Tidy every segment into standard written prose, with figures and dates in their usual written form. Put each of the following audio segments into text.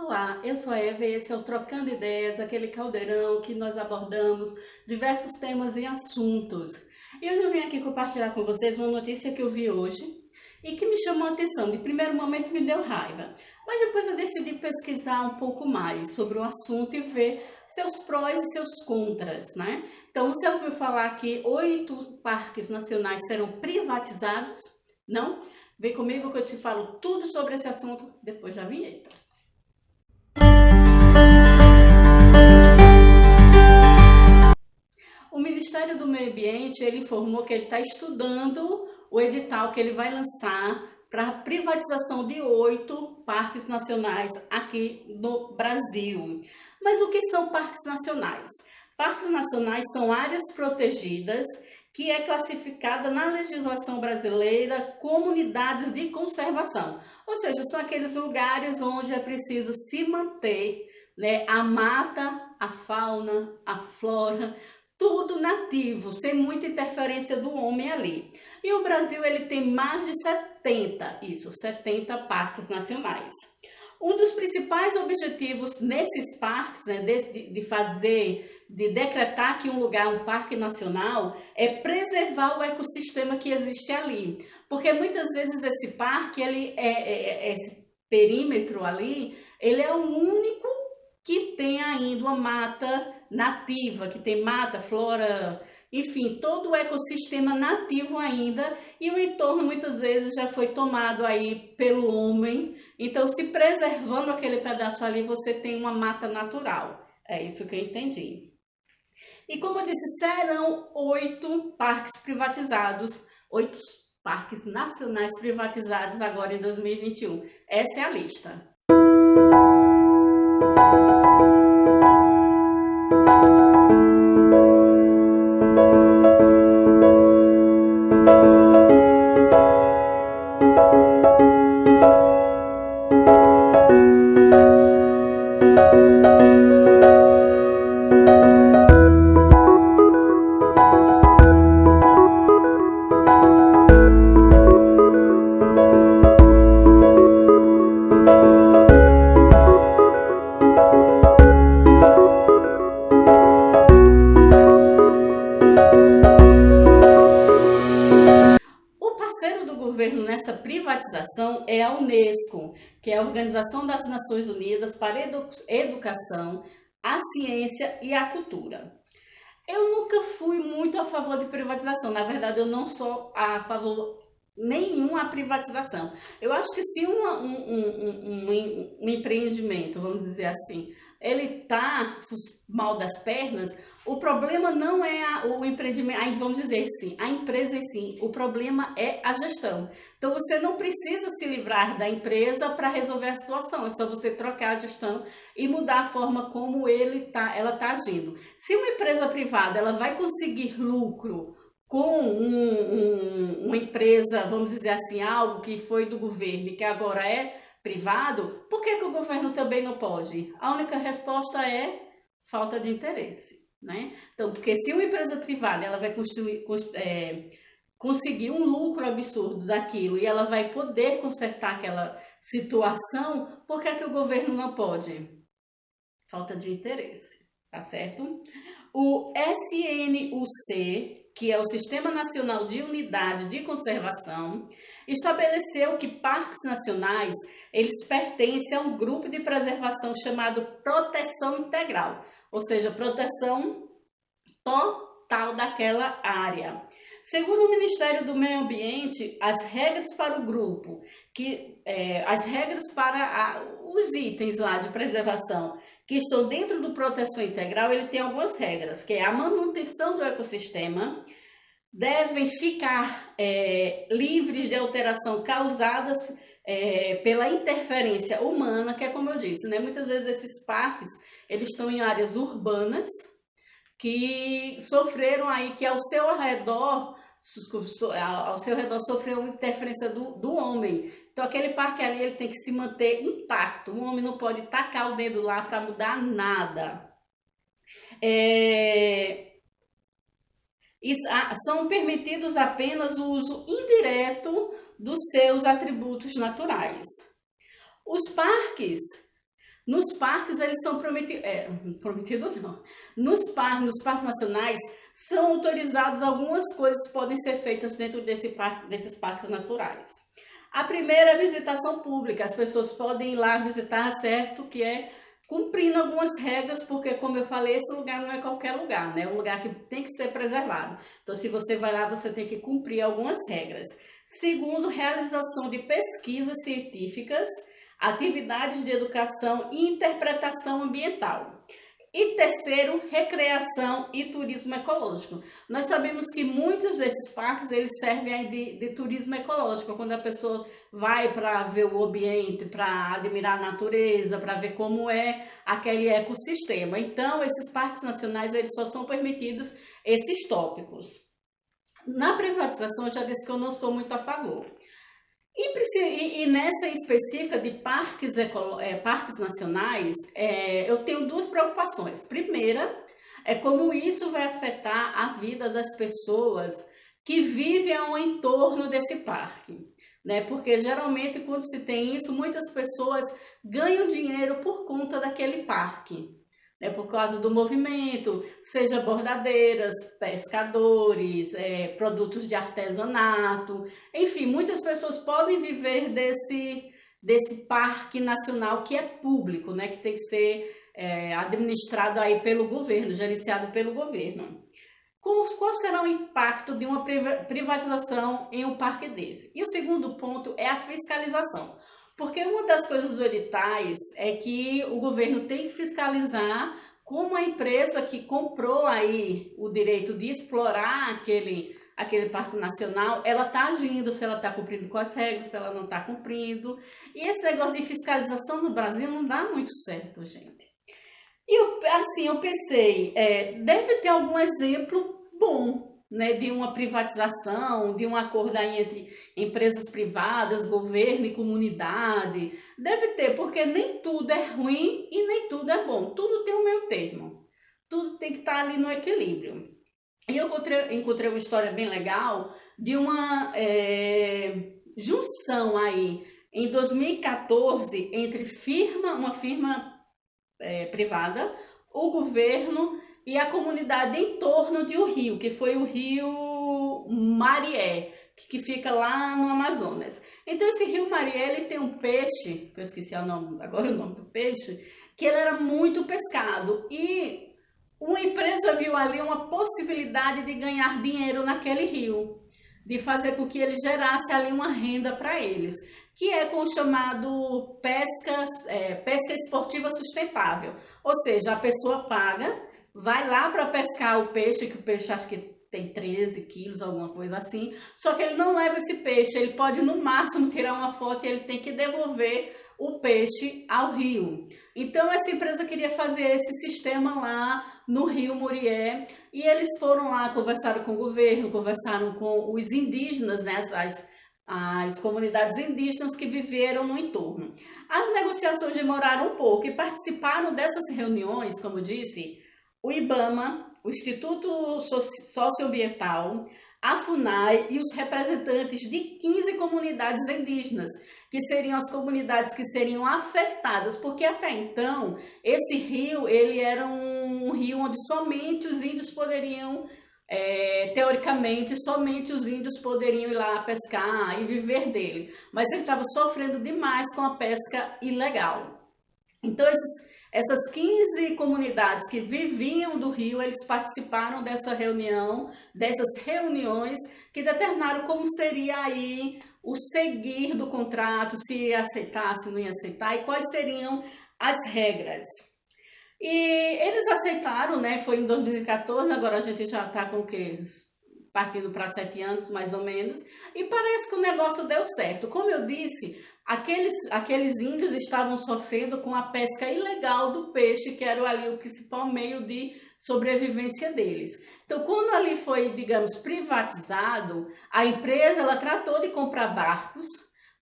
Olá, eu sou a Eva e esse é o Trocando Ideias, aquele caldeirão que nós abordamos diversos temas e assuntos. E hoje eu vim aqui compartilhar com vocês uma notícia que eu vi hoje e que me chamou a atenção. De primeiro momento me deu raiva, mas depois eu decidi pesquisar um pouco mais sobre o assunto e ver seus prós e seus contras, né? Então, você ouviu falar que 8 parques nacionais serão privatizados? Não? Vem comigo que eu te falo tudo sobre esse assunto depois da vinheta. O Ministério do Meio Ambiente, ele informou que ele está estudando o edital que ele vai lançar para a privatização de 8 parques nacionais aqui no Brasil. Mas o que são parques nacionais? Parques nacionais são áreas protegidas que é classificada na legislação brasileira como unidades de conservação. Ou seja, são aqueles lugares onde é preciso se manter, né, a mata, a fauna, a flora, tudo nativo, sem muita interferência do homem ali. E o Brasil ele tem mais de 70 parques nacionais. Um dos principais objetivos nesses parques, né, de decretar que um lugar é um parque nacional, é preservar o ecossistema que existe ali. Porque muitas vezes esse parque, esse perímetro ali, ele é o único que tem ainda uma mata nativa, que tem mata, flora, enfim, todo o ecossistema nativo ainda, e o entorno muitas vezes já foi tomado aí pelo homem. Então, se preservando aquele pedaço ali, você tem uma mata natural. É isso que eu entendi. E como eu disse, serão 8 parques privatizados, 8 parques nacionais privatizados agora em 2021. Essa é a lista. O parceiro do governo nessa privatização é a Unesco, que é a Organização das Nações Unidas para a Educação, a Ciência e a Cultura. Eu nunca fui muito a favor de privatização. Na verdade, eu não sou a favor nenhuma privatização. Eu acho que se um empreendimento, vamos dizer assim, ele está mal das pernas, o problema não é o empreendimento, aí vamos dizer assim, a empresa em si, o problema é a gestão. Então você não precisa se livrar da empresa para resolver a situação, é só você trocar a gestão e mudar a forma como ela está agindo. Se uma empresa privada ela vai conseguir lucro com uma empresa, vamos dizer assim, algo que foi do governo e que agora é privado, por que o governo também não pode? A única resposta é falta de interesse, né? Então, porque se uma empresa privada ela vai conseguir um lucro absurdo daquilo e ela vai poder consertar aquela situação, por que o governo não pode? Falta de interesse, tá certo? O SNUC, que é o Sistema Nacional de Unidade de Conservação, estabeleceu que parques nacionais, eles pertencem a um grupo de preservação chamado proteção integral, ou seja, proteção total daquela área. Segundo o Ministério do Meio Ambiente, as regras para o grupo, as regras para os itens lá de preservação que estão dentro do proteção integral, ele tem algumas regras, que é a manutenção do ecossistema, devem ficar livres de alteração causadas pela interferência humana, que é como eu disse, né? Muitas vezes esses parques, eles estão em áreas urbanas, que sofreram aí, que ao seu redor sofreu uma interferência do homem. Então aquele parque ali ele tem que se manter intacto. O homem não pode tacar o dedo lá para mudar nada. São permitidos apenas o uso indireto dos seus atributos naturais. Os parques Nos parques, eles são prometidos não. Nos parques nacionais, são autorizados algumas coisas que podem ser feitas dentro desses parques naturais. A primeira é a visitação pública. As pessoas podem ir lá visitar, certo? Que é cumprindo algumas regras, porque, como eu falei, esse lugar não é qualquer lugar, né? É um lugar que tem que ser preservado. Então, se você vai lá, você tem que cumprir algumas regras. Segundo, realização de pesquisas científicas, atividades de educação e interpretação ambiental. E terceiro, recreação e turismo ecológico. Nós sabemos que muitos desses parques eles servem aí de turismo ecológico, quando a pessoa vai para ver o ambiente, para admirar a natureza, para ver como é aquele ecossistema. Então, esses parques nacionais eles só são permitidos esses tópicos. Na privatização, eu já disse que eu não sou muito a favor. E nessa específica de parques nacionais, eu tenho duas preocupações. Primeira, é como isso vai afetar a vida das pessoas que vivem ao entorno desse parque, né? Porque geralmente quando se tem isso, muitas pessoas ganham dinheiro por conta daquele parque, né? Por causa do movimento, seja bordadeiras, pescadores, produtos de artesanato, enfim, muitas pessoas podem viver desse parque nacional que é público, né? Que tem que ser administrado aí pelo governo, gerenciado pelo governo. Qual será o impacto de uma privatização em um parque desse? E o segundo ponto é a fiscalização. Porque uma das coisas do editais é que o governo tem que fiscalizar como a empresa que comprou aí o direito de explorar aquele parque nacional, ela está agindo, se ela está cumprindo com as regras, se ela não está cumprindo. E esse negócio de fiscalização no Brasil não dá muito certo, gente. E eu pensei, deve ter algum exemplo bom, né, de uma privatização, de um acordo aí entre empresas privadas, governo e comunidade. Deve ter, porque nem tudo é ruim e nem tudo é bom. Tudo tem o meio termo. Tudo tem que estar ali no equilíbrio. E eu encontrei uma história bem legal de uma junção aí em 2014 entre uma firma privada, o governo e a comunidade em torno de um rio, que foi o rio Marié, que fica lá no Amazonas. Então esse rio Marié, ele tem um peixe, que eu esqueci agora o nome do peixe, que ele era muito pescado e uma empresa viu ali uma possibilidade de ganhar dinheiro naquele rio, de fazer com que ele gerasse ali uma renda para eles, que é com o chamado pesca esportiva sustentável. Ou seja, a pessoa paga, vai lá para pescar o peixe, que o peixe acho que tem 13 quilos, alguma coisa assim, só que ele não leva esse peixe, ele pode no máximo tirar uma foto e ele tem que devolver o peixe ao rio. Então essa empresa queria fazer esse sistema lá no rio Murié e eles foram lá, conversaram com o governo, conversaram com os indígenas, né, as comunidades indígenas que viveram no entorno. As negociações demoraram um pouco e participaram dessas reuniões, como disse, o IBAMA, o Instituto Socioambiental, a FUNAI e os representantes de 15 comunidades indígenas, que seriam as comunidades que seriam afetadas, porque até então esse rio ele era um rio onde somente os índios poderiam, teoricamente, somente os índios poderiam ir lá pescar e viver dele, mas ele estava sofrendo demais com a pesca ilegal. Então essas 15 comunidades que viviam do rio, eles participaram dessas reuniões que determinaram como seria aí o seguir do contrato, se ia aceitar, se não ia aceitar e quais seriam as regras. E eles aceitaram, né? Foi em 2014, agora a gente já está com o quê? Partindo para 7 anos, mais ou menos, e parece que o negócio deu certo. Como eu disse, aqueles índios estavam sofrendo com a pesca ilegal do peixe, que era ali o principal meio de sobrevivência deles. Então, quando ali foi, digamos, privatizado, a empresa ela tratou de comprar barcos,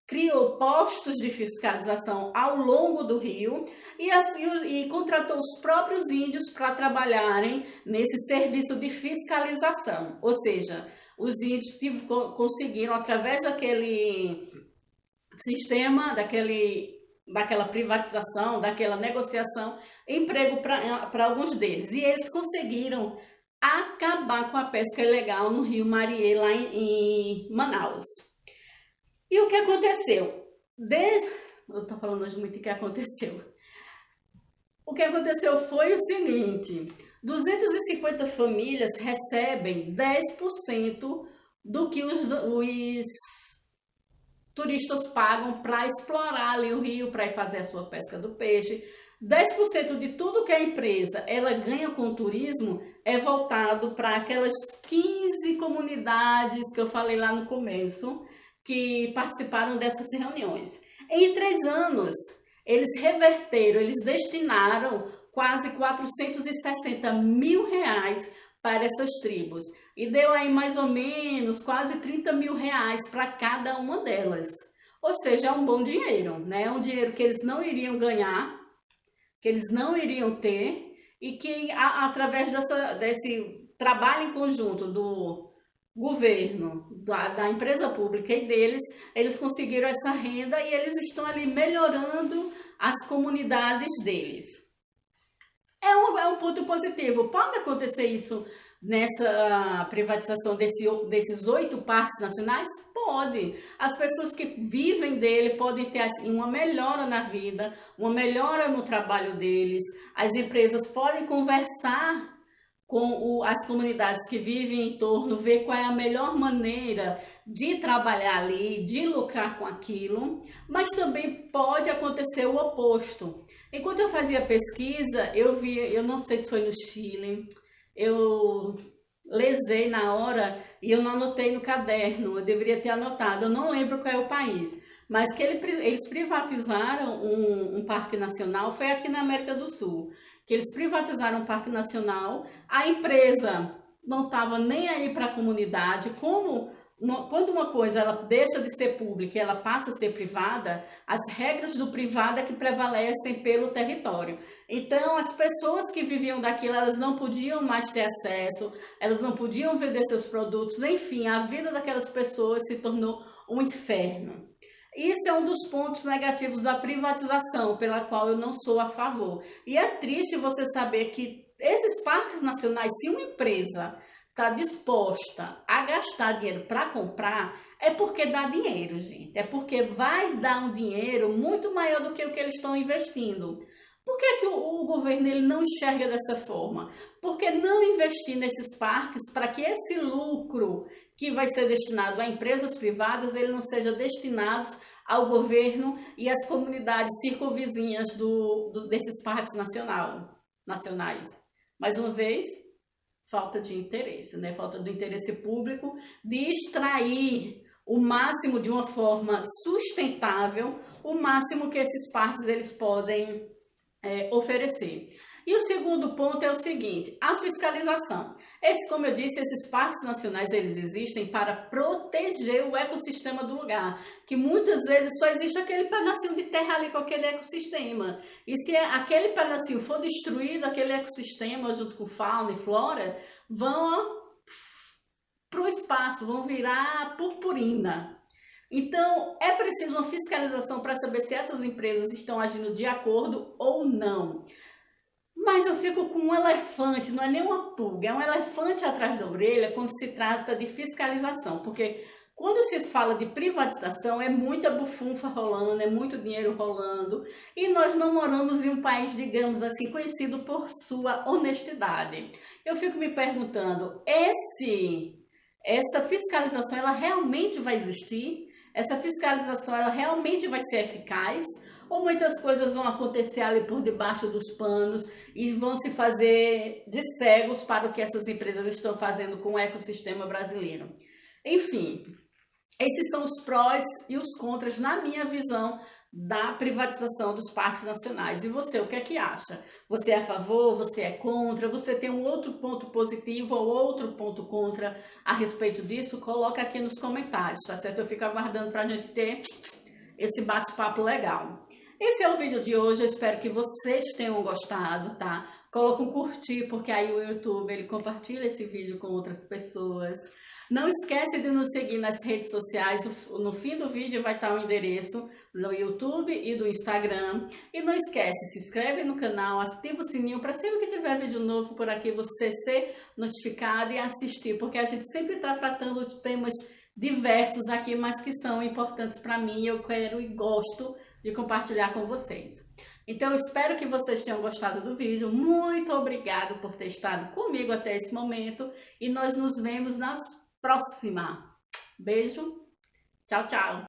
criou postos de fiscalização ao longo do rio e contratou os próprios índios para trabalharem nesse serviço de fiscalização. Ou seja, os índios conseguiram, através daquele sistema, daquele daquela privatização, daquela negociação, emprego para alguns deles. E eles conseguiram acabar com a pesca ilegal no Rio Mariê, lá em Manaus. E o que aconteceu? Eu estou falando hoje muito o que aconteceu. O que aconteceu foi o seguinte: 250 famílias recebem 10% do que os turistas pagam para explorar ali o rio, para ir fazer a sua pesca do peixe. 10% de tudo que a empresa ela ganha com o turismo é voltado para aquelas 15 comunidades que eu falei lá no começo, que participaram dessas reuniões. Em 3 anos, eles reverteram, eles destinaram quase 460 mil reais para essas tribos. E deu aí mais ou menos quase 30 mil reais para cada uma delas. Ou seja, é um bom dinheiro, né? É um dinheiro que eles não iriam ganhar, que eles não iriam ter, e que através desse trabalho em conjunto do governo, da empresa pública e deles, eles conseguiram essa renda e eles estão ali melhorando as comunidades deles. É um ponto positivo. Pode acontecer isso nessa privatização desses 8 parques nacionais? Pode. As pessoas que vivem dele podem ter assim, uma melhora na vida, uma melhora no trabalho deles. As empresas podem conversar com as comunidades que vivem em torno, ver qual é a melhor maneira de trabalhar ali, de lucrar com aquilo, mas também pode acontecer o oposto. Enquanto eu fazia pesquisa, eu não sei se foi no Chile, eu lesei na hora e eu não anotei no caderno, eu deveria ter anotado, eu não lembro qual é o país, mas que eles privatizaram um parque nacional, foi aqui na América do Sul, que eles privatizaram o Parque Nacional, a empresa não estava nem aí para a comunidade, quando uma coisa ela deixa de ser pública e ela passa a ser privada, as regras do privado é que prevalecem pelo território. Então, as pessoas que viviam daquilo, elas não podiam mais ter acesso, elas não podiam vender seus produtos, enfim, a vida daquelas pessoas se tornou um inferno. Isso é um dos pontos negativos da privatização, pela qual eu não sou a favor. E é triste você saber que esses parques nacionais, se uma empresa está disposta a gastar dinheiro para comprar, é porque dá dinheiro, gente. É porque vai dar um dinheiro muito maior do que o que eles estão investindo. Por que o governo ele não enxerga dessa forma? Porque não investir nesses parques para que esse lucro que vai ser destinado a empresas privadas, ele não seja destinado ao governo e às comunidades circunvizinhas desses parques nacionais. Mais uma vez, falta de interesse, né? Falta do interesse público de extrair o máximo de uma forma sustentável, o máximo que esses parques eles podem oferecer. E o segundo ponto é o seguinte, a fiscalização. Como eu disse, esses parques nacionais eles existem para proteger o ecossistema do lugar, que muitas vezes só existe aquele pedacinho de terra ali com aquele ecossistema. E se aquele pedacinho for destruído, aquele ecossistema junto com fauna e flora vão para o espaço, vão virar purpurina. Então, é preciso uma fiscalização para saber se essas empresas estão agindo de acordo ou não. Mas eu fico com um elefante, não é nem uma pulga, é um elefante atrás da orelha quando se trata de fiscalização, porque quando se fala de privatização é muita bufunfa rolando, é muito dinheiro rolando, e nós não moramos em um país, digamos assim, conhecido por sua honestidade. Eu fico me perguntando, essa fiscalização ela realmente vai existir? Essa fiscalização ela realmente vai ser eficaz? Ou muitas coisas vão acontecer ali por debaixo dos panos e vão se fazer de cegos para o que essas empresas estão fazendo com o ecossistema brasileiro? Enfim, esses são os prós e os contras, na minha visão, da privatização dos parques nacionais. E você, o que é que acha? Você é a favor? Você é contra? Você tem um outro ponto positivo ou outro ponto contra a respeito disso? Coloca aqui nos comentários, tá certo? Eu fico aguardando para a gente ter esse bate-papo legal. Esse é o vídeo de hoje, eu espero que vocês tenham gostado, tá? Coloca um curtir, porque aí o YouTube ele compartilha esse vídeo com outras pessoas. Não esquece de nos seguir nas redes sociais. No fim do vídeo vai estar o endereço no YouTube e do Instagram. E não esquece, se inscreve no canal, ativa o sininho para sempre que tiver vídeo novo por aqui você ser notificado e assistir, porque a gente sempre está tratando de temas diversos aqui, mas que são importantes para mim. Eu quero e gosto de compartilhar com vocês. Então, espero que vocês tenham gostado do vídeo. Muito obrigado por ter estado comigo até esse momento. E nós nos vemos na próxima. Beijo. Tchau, tchau.